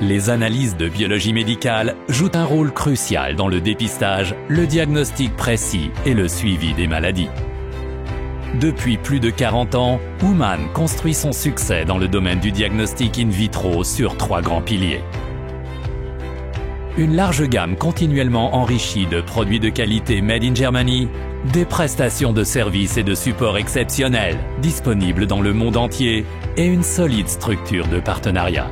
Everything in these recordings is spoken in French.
Les analyses de biologie médicale jouent un rôle crucial dans le dépistage, le diagnostic précis et le suivi des maladies. Depuis plus de 40 ans, Human construit son succès dans le domaine du diagnostic in vitro sur 3 grands piliers. Une large gamme continuellement enrichie de produits de qualité made in Germany, des prestations de services et de support exceptionnels disponibles dans le monde entier et une solide structure de partenariat.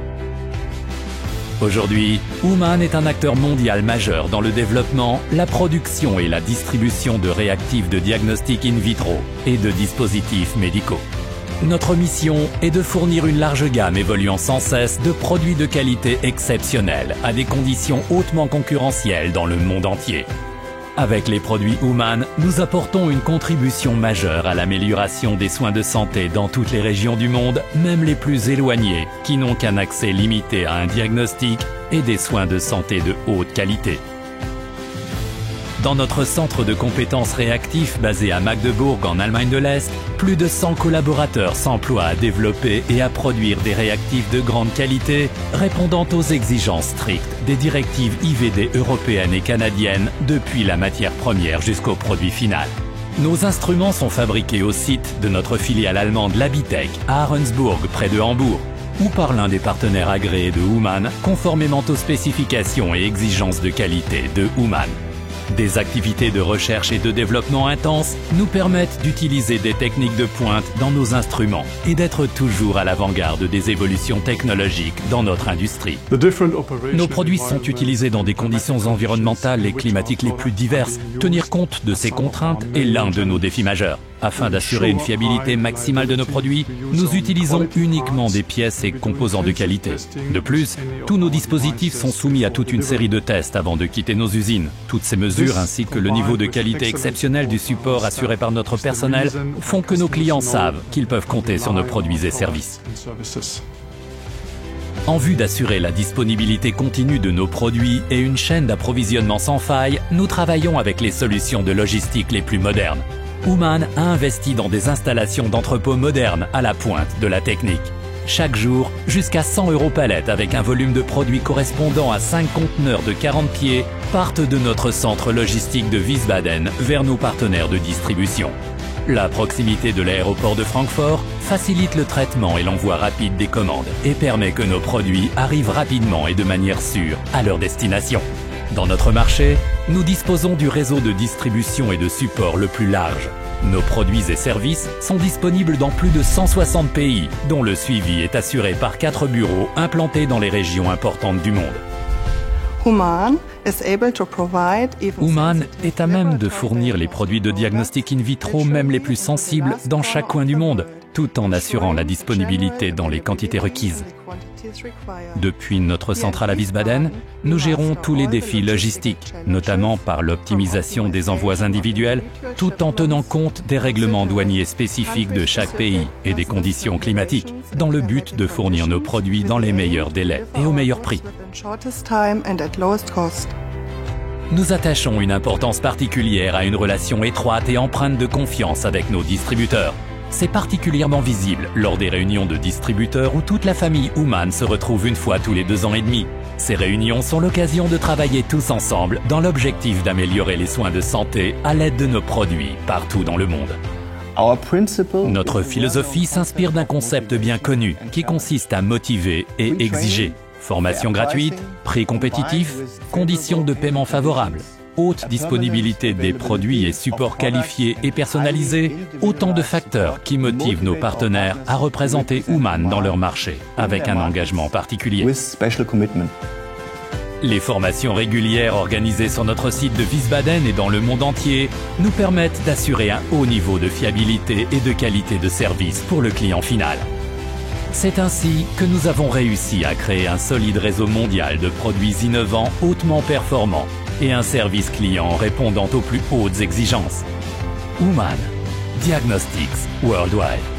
Aujourd'hui, Human est un acteur mondial majeur dans le développement, la production et la distribution de réactifs de diagnostic in vitro et de dispositifs médicaux. Notre mission est de fournir une large gamme évoluant sans cesse de produits de qualité exceptionnelle à des conditions hautement concurrentielles dans le monde entier. Avec les produits Human, nous apportons une contribution majeure à l'amélioration des soins de santé dans toutes les régions du monde, même les plus éloignées, qui n'ont qu'un accès limité à un diagnostic et des soins de santé de haute qualité. Dans notre centre de compétences réactifs basé à Magdebourg en Allemagne de l'Est, plus de 100 collaborateurs s'emploient à développer et à produire des réactifs de grande qualité répondant aux exigences strictes des directives IVD européennes et canadiennes depuis la matière première jusqu'au produit final. Nos instruments sont fabriqués au site de notre filiale allemande Labitech à Ahrensburg près de Hambourg ou par l'un des partenaires agréés de Human conformément aux spécifications et exigences de qualité de Human. Des activités de recherche et de développement intenses nous permettent d'utiliser des techniques de pointe dans nos instruments et d'être toujours à l'avant-garde des évolutions technologiques dans notre industrie. Nos produits sont utilisés dans des conditions environnementales et climatiques les plus diverses. Tenir compte de ces contraintes est l'un de nos défis majeurs. Afin d'assurer une fiabilité maximale de nos produits, nous utilisons uniquement des pièces et composants de qualité. De plus, tous nos dispositifs sont soumis à toute une série de tests avant de quitter nos usines. Toutes ces mesures ainsi que le niveau de qualité exceptionnel du support assuré par notre personnel font que nos clients savent qu'ils peuvent compter sur nos produits et services. En vue d'assurer la disponibilité continue de nos produits et une chaîne d'approvisionnement sans faille, nous travaillons avec les solutions de logistique les plus modernes. Human a investi dans des installations d'entrepôts modernes à la pointe de la technique. Chaque jour, jusqu'à 100 € palette avec un volume de produits correspondant à 5 conteneurs de 40 pieds partent de notre centre logistique de Wiesbaden vers nos partenaires de distribution. La proximité de l'aéroport de Francfort facilite le traitement et l'envoi rapide des commandes et permet que nos produits arrivent rapidement et de manière sûre à leur destination. Dans notre marché, nous disposons du réseau de distribution et de support le plus large. Nos produits et services sont disponibles dans plus de 160 pays, dont le suivi est assuré par 4 bureaux implantés dans les régions importantes du monde. Human est à même de fournir les produits de diagnostic in vitro, même les plus sensibles, dans chaque coin du monde, tout en assurant la disponibilité dans les quantités requises. Depuis notre centrale à Wiesbaden, nous gérons tous les défis logistiques, notamment par l'optimisation des envois individuels, tout en tenant compte des règlements douaniers spécifiques de chaque pays et des conditions climatiques, dans le but de fournir nos produits dans les meilleurs délais et au meilleur prix. Nous attachons une importance particulière à une relation étroite et empreinte de confiance avec nos distributeurs. C'est particulièrement visible lors des réunions de distributeurs où toute la famille Human se retrouve une fois tous les 2 ans et demi. Ces réunions sont l'occasion de travailler tous ensemble dans l'objectif d'améliorer les soins de santé à l'aide de nos produits partout dans le monde. Notre philosophie s'inspire d'un concept bien connu qui consiste à motiver et exiger. Formation gratuite, prix compétitif, conditions de paiement favorables, haute disponibilité des produits et supports qualifiés et personnalisés, autant de facteurs qui motivent nos partenaires à représenter Human dans leur marché, avec un engagement particulier. Les formations régulières organisées sur notre site de Wiesbaden et dans le monde entier nous permettent d'assurer un haut niveau de fiabilité et de qualité de service pour le client final. C'est ainsi que nous avons réussi à créer un solide réseau mondial de produits innovants hautement performants et un service client répondant aux plus hautes exigences. Human Diagnostics Worldwide.